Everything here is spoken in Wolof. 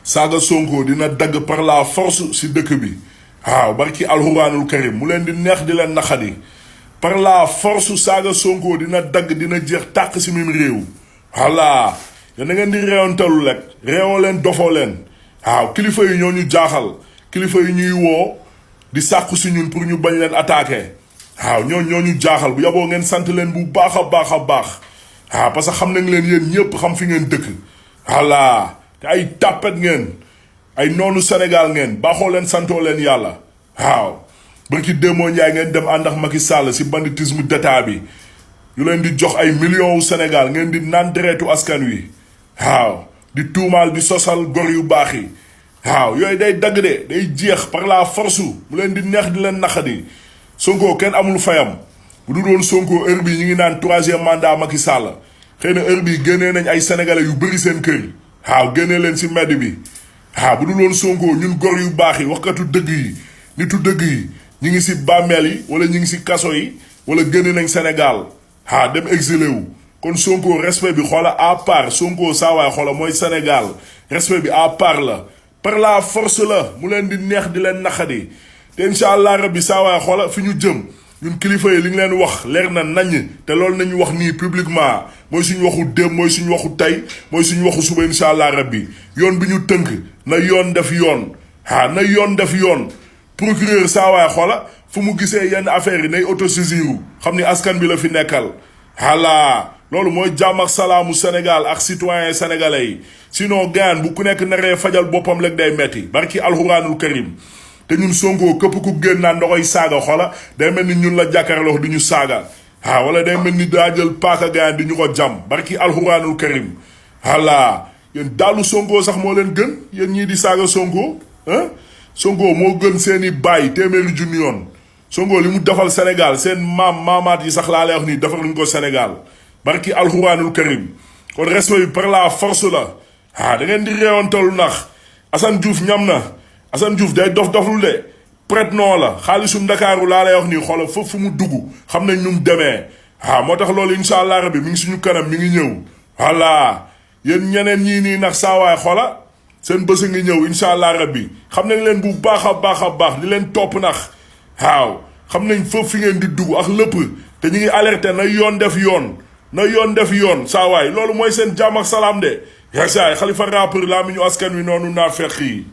Saga Sonko dina dagg par la force si dëkk bi waaw barki alxuraanul karim mu leen di neex di leen naxadi par la force Saga Sonko dina dagg dina jeex tàq si mim réew voilà yéen da ngeen di réewantalu rek réewoo leen dofoo leen waaw kilifa yi ñoo ñu jaaxal kilifa yi ñuy woo di sàkku si ñun pour ñu bañ leen attaqué waaw ñoo ñu jaaxal bu yaboo ngeen sant leen bu baax a baax a baax waaw parce que xam nañ leen yéen ñëpp xam fi ngeen dëkk voilà te ay tàppet ngeen ay noonu Sénégal ngeen baaxoo leen santoo leen yàlla waaw barki démoo Njaay ngeen dem ànd ak Macky Sall si banditisme d'état bi yu leen di jox ay millions wu Sénégal ngeen di naan deretu askan wi waaw di tuumaal di sosal gor yu baax yi waaw yooyu day dagg de day jeex par la force mu leen di neex di leen naqadi Sonko kenn amul fayam bu du doon Sonko heure bi ñu ngi naan 3e mandat Macky Sall xëy na heure bi génnee nañ ay sénégalais yu bëri seen kër waaw génnee leen si mbedd bi waaw bu dul woon Sonko ñun gor yu baax yi waxkatu dëgg yi nitu dëgg yi ñu ngi si bàmmeel yi wala ñu ngi si kaso yi wala génne nañ Sénégal dem exilé wu kon Sonko respect bi xoola à part Sonko saawaay xoola mooy Sénégal respect bi à part la par la force la mu leen di neex di leen naqadi te incha allah rabbi saawaay xoola fi ñu jëm ñun kilifa yi li ñu leen wax leer na nañ te loolu nañu wax nii publiquement mooy suñu waxu démb mooy suñu waxu tey mooy suñu waxu suba incha allah rabbi yoon bi ñu tënk na yoon def yoon na yoon def yoon procureur saawaay xoola fu mu gisee yenn affaires yi nay autosaisiru xam ni askan bi la fi nekkal voilà loolu mooy jàmm ak salaamu Sénégal ak citoyen sénégalais yi sinon gaan bu ku nekk naree fajal boppam rek day metti barki alxuraanul karim te ñun Sonko këpp ku génn naan da koy saaga xoola day mel ni ñun la jàkkaarloo di ñu saaga wala day mel ni daa jël paaka gaan di ñu ko jam barki alxuraanul karim voilà yéen daalu Sonko sax moo leen gën yéen ñii di saaga Sonko Sonko moo gën seeni baay téeméeri junni yoon Sonko li mu defal Sénégal seen maamaat yi sax laa lay wax nii defal nañu ko Sénégal barki alxuraanul karim kon respect bi par la force la da ngeen di réewantalu nax Assane Diouf ñam na Assane Diouf day dof-doflu de prête non la xaalisum Ndakaaru laa lay wax nii xoolal foofu fu mu dugg xam nañ nu mu demee moo tax loolu incha allah rabbi mi ngi suñu kanam mi ngi ñëw voilà yéen ñeneen ñii nii nag saawaay xoola seen bës a ngi ñëw incha allah rabbi xam nañ leen bu baax a baax a baax li leen topp nax xam nañ foofu fi ngeen di dugg ak lépp te ñu ngi alerté na yoon def yoon na yoon def yoon saawaay loolu mooy seen jàmm ak salaam de yasaay xalifa rappeur laa mi ñu askan wi noonu naa fekk yi